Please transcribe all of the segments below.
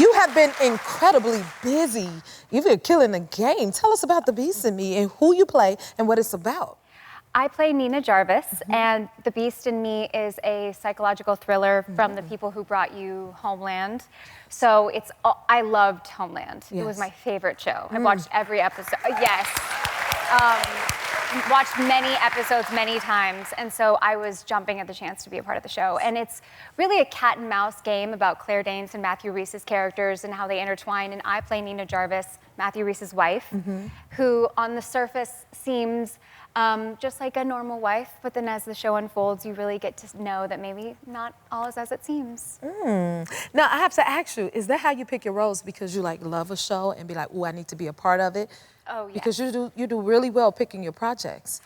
You have been incredibly busy. You've been killing the game. Tell us about The Beast in Me and who you play and what it's about. I play Nina Jarvis, and The Beast in Me is a psychological thriller from the people who brought you Homeland. So I loved Homeland. It was my favorite show. I watched every episode. Yes. Watched many episodes many times, and so I was jumping at the chance to be a part of the show. And it's really a cat and mouse game about Claire Danes and Matthew Rhys's characters and how they intertwine. And I play Nina Jarvis, Matthew Rhys's wife, who on the surface seems just like a normal wife, but then as the show unfolds, you really get to know that maybe not all is as it seems. Now, I have to ask you, is that how you pick your roles? Because you like love a show and be like, oh, I need to be a part of it? Oh, yeah. Because you do really well picking your projects.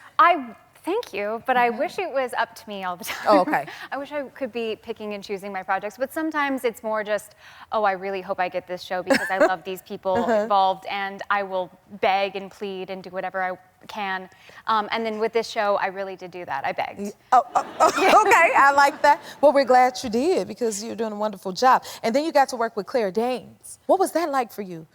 Thank you, but I wish it was up to me all the time. Oh, okay. I wish I could be picking and choosing my projects, but sometimes it's more just, oh, I really hope I get this show because I love these people involved, and I will beg and plead and do whatever I can. And then with this show, I really did do that. I begged. Okay, I like that. Well, we're glad you did because you're doing a wonderful job. And then you got to work with Claire Danes. What was that like for you?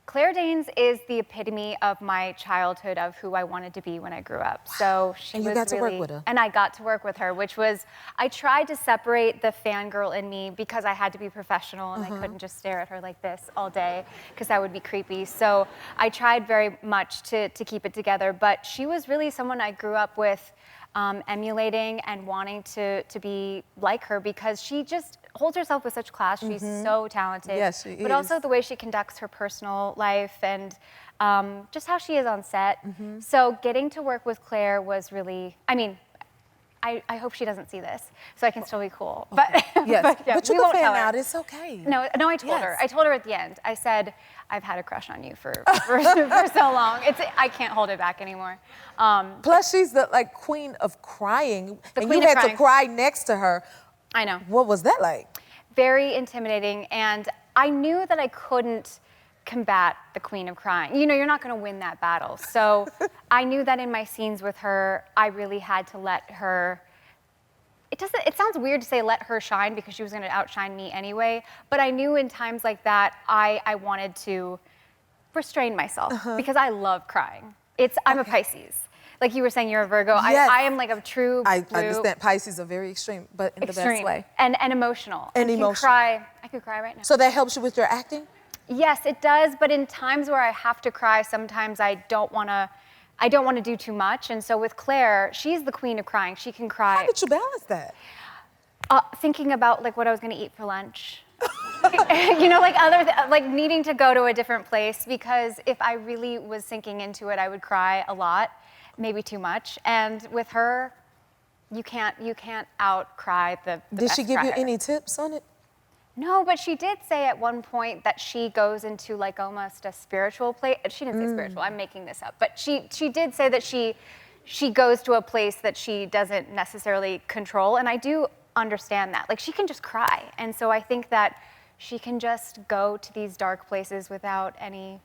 Claire Danes is the epitome of my childhood of who I wanted to be when I grew up. So she And you was got to really, work with her. And I got to work with her, which was, I tried to separate the fangirl in me because I had to be professional and I couldn't just stare at her like this all day because that would be creepy. So I tried very much to keep it together, but she was really someone I grew up with emulating and wanting to be like her because she just holds herself with such class. She's so talented. Yes, she is. But also the way she conducts her personal life and just how she is on set. So getting to work with Claire was really, I mean, I hope she doesn't see this, so I can still be cool. Okay. But, Yes, but you we can won't fan tell her. out, it's okay. No, I told her. Yes. I told her at the end. I said, I've had a crush on you for so long. I can't hold it back anymore. Plus, she's the queen of crying, and queen you of had to cry next to her. I know. What was that like? Very intimidating, and I knew that I couldn't combat the queen of crying. You know, you're not going to win that battle. So I knew that in my scenes with her, I really had to let her. It sounds weird to say let her shine because she was going to outshine me anyway, but I knew in times like that I wanted to restrain myself because I love crying. I'm a Pisces. Like you were saying, you're a Virgo. Yes. I am like a true I blue. understand Pisces are very extreme, but in the best way. And emotional. And emotional. I could cry right now. So that helps you with your acting? Yes, it does, but in times where I have to cry, sometimes I don't want to do too much. And so with Claire, she's the queen of crying. She can cry. How did you balance that? Thinking about like what I was going to eat for lunch. You know, like needing to go to a different place because if I really was sinking into it, I would cry a lot, maybe too much. And with her, you can't out cry the Did she best give you crier. any tips on it? No, but she did say at one point that she goes into like almost a spiritual place. She didn't say spiritual, I'm making this up. But she did say that she goes to a place that she doesn't necessarily control. And I do understand that. Like she can just cry. And so I think that she can just go to these dark places without any.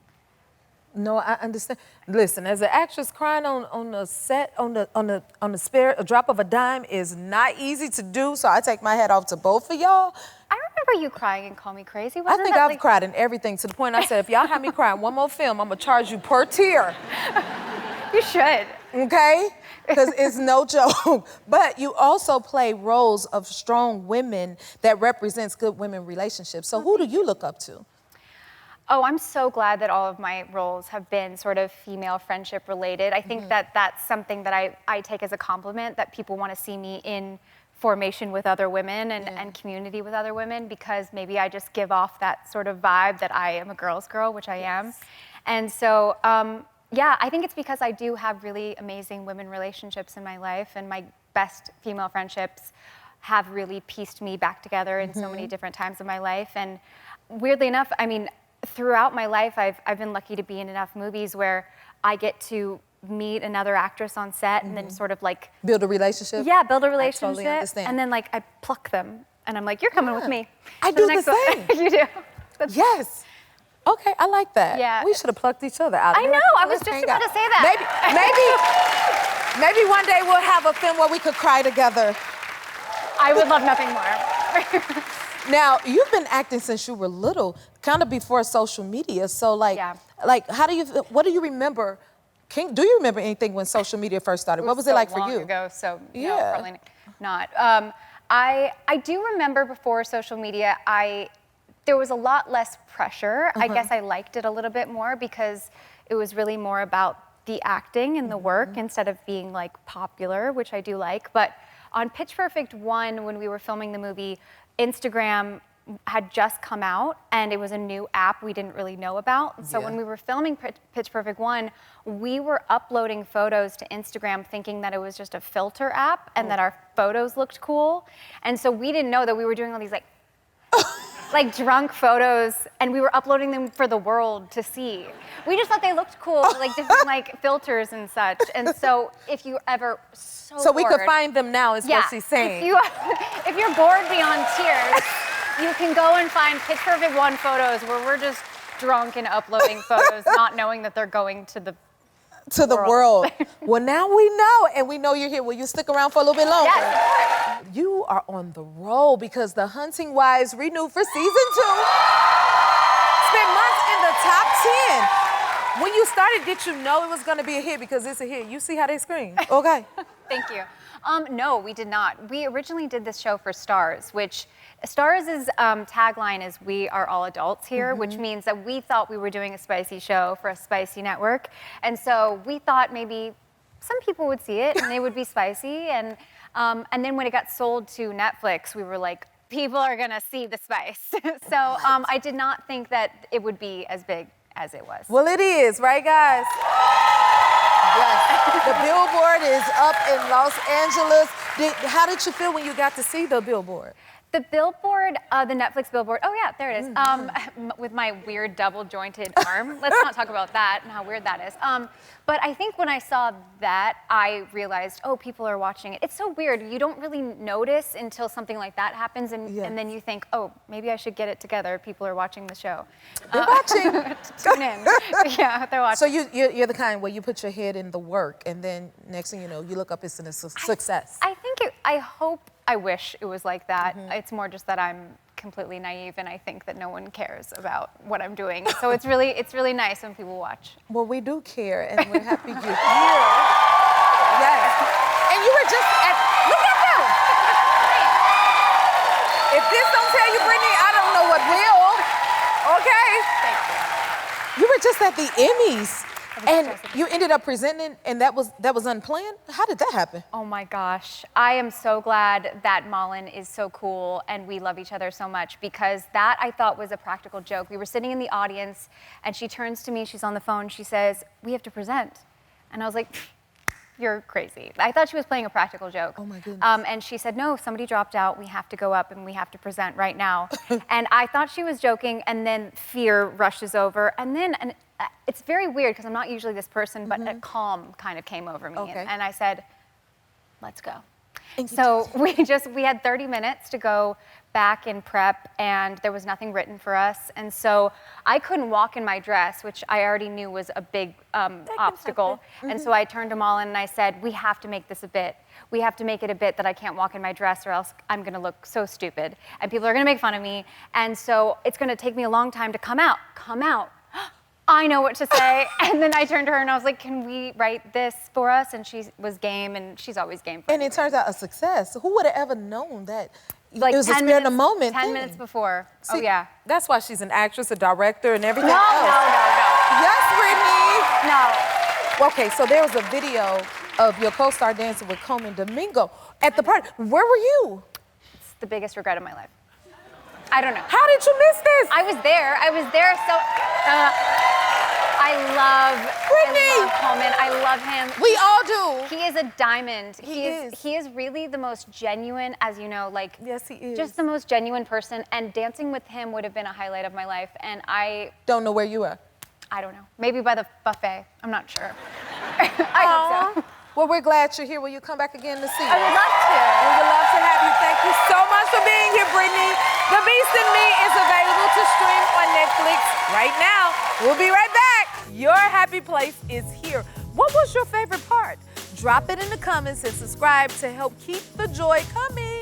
No, I understand. Listen, as an actress, crying on the set, on the spare, a drop of a dime is not easy to do. So I take my hat off to both of y'all. I remember you crying and Call Me Crazy. I think I've cried in everything to the point I said, if y'all have me cry in one more film, I'm gonna charge you per tear. You should. Okay? Because it's no joke. But you also play roles of strong women that represents good women relationships. So who do you look up to? Oh, I'm so glad that all of my roles have been sort of female friendship related. I think that that's something that I take as a compliment, that people want to see me in formation with other women and community with other women, because maybe I just give off that sort of vibe that I am a girl's girl, which I am. And so, yeah, I think it's because I do have really amazing women relationships in my life, and my best female friendships have really pieced me back together in so many different times of my life. And weirdly enough, I mean, throughout my life, I've been lucky to be in enough movies where I get to meet another actress on set and then sort of like build a relationship. Yeah, build a relationship. I totally understand. And then like I pluck them and I'm like, you're coming with me. I do the same. You do. Yes. Okay, I like that. Yeah. We should have plucked each other out. I know. I was just about to say that. Maybe one day we'll have a film where we could cry together. I would love nothing more. Now, you've been acting since you were little. kind of before social media. So like, Yeah. like what do you remember? Do you remember anything when social media first started? What was it so like for long you? ago, so Yeah. no, probably not. I do remember before social media, there was a lot less pressure. I guess I liked it a little bit more because it was really more about the acting and the work instead of being like popular, which I do like. But on Pitch Perfect 1, when we were filming the movie, Instagram had just come out and it was a new app we didn't really know about. So when we were filming Pitch Perfect 1, we were uploading photos to Instagram thinking that it was just a filter app and that our photos looked cool. And so we didn't know that we were doing all these like drunk photos, and we were uploading them for the world to see. We just thought they looked cool, like different like filters and such. And so if you ever So we bored, could find them now, is what she's saying. if you're bored beyond tears, you can go and find Pitch Perfect 1 photos where we're just drunk and uploading photos, not knowing that they're going to the world. Well, now we know, and we know you're here. Will you stick around for a little bit longer? Yes. You are on the roll because the Hunting Wives renewed for season 2. Spent months in the top 10. When you started, did you know it was going to be a hit? Because it's a hit. You see how they scream. Okay. Thank you. No, we did not. We originally did this show for Stars, which Stars' tagline is "We are all adults here," which means that we thought we were doing a spicy show for a spicy network. And so we thought maybe some people would see it and they would be spicy. And then when it got sold to Netflix, we were like, people are going to see the spice. So I did not think that it would be as big as it was. Well, it is, right, guys? Yes. The billboard is up in Los Angeles. How did you feel when you got to see the billboard? The billboard, the Netflix billboard, oh yeah, there it is, with my weird double-jointed arm. Let's not talk about that and how weird that is. But I think when I saw that, I realized, oh, people are watching it. It's so weird. You don't really notice until something like that happens, and then you think, oh, maybe I should get it together. People are watching the show. They're watching. Tune in. Yeah, they're watching. So you're the kind where you put your head in the work, and then next thing you know, you look up, it's a success. I wish it was like that. It's more just that I'm completely naive and I think that no one cares about what I'm doing. So it's really nice when people watch. Well, we do care, and we're happy you're here. Yes. And you were just look at you. If this don't tell you, Brittany, I don't know what will. Okay. Thank you. You were just at the Emmys. And you ended up presenting, and that was unplanned? How did that happen? Oh my gosh. I am so glad that Malin is so cool and we love each other so much, because that I thought was a practical joke. We were sitting in the audience and she turns to me, she's on the phone, she says, "We have to present." And I was like, "You're crazy." I thought she was playing a practical joke. Oh my goodness. And she said, "No, somebody dropped out. We have to go up and we have to present right now." And I thought she was joking, and then fear rushes over. And then it's very weird because I'm not usually this person, but a calm kind of came over me. Okay. And I said, "Let's go." So we had 30 minutes to go back in prep, and there was nothing written for us. And so I couldn't walk in my dress, which I already knew was a big obstacle. And so I turned to Malin and I said, "We have to make this a bit. We have to make it a bit that I can't walk in my dress or else I'm gonna look so stupid. And people are gonna make fun of me. And so it's gonna take me a long time to come out. Come out." I know what to say. And then I turned to her and I was like, "Can we write this for us?" And she was game, and she's always game for And it turns out a success. Who would have ever known that? like it was a spirit of the moment. 10 minutes before. See, oh, yeah. That's why she's an actress, a director, and everything No, else. no. Yes, Brittany. No. Okay, so there was a video of your co-star dancing with Coleman Domingo at the party. Where were you? It's the biggest regret of my life. I don't know. How did you miss this? I was there. So I love Coleman. I love him. We all do. He is a diamond. He He is really the most genuine, as you know, like Yes, he is. just the most genuine person. And dancing with him would have been a highlight of my life. And I Don't know where you are. don't know. Maybe by the buffet. I'm not sure. I hope so. Well, we're glad you're here. Will you come back again to see I us? would love to. We would love to have you. Thank you so much for being here, Brittany. The Beast in Me is available to stream on Netflix right now. We'll be right back. Your happy place is here. What was your favorite part? Drop it in the comments and subscribe to help keep the joy coming.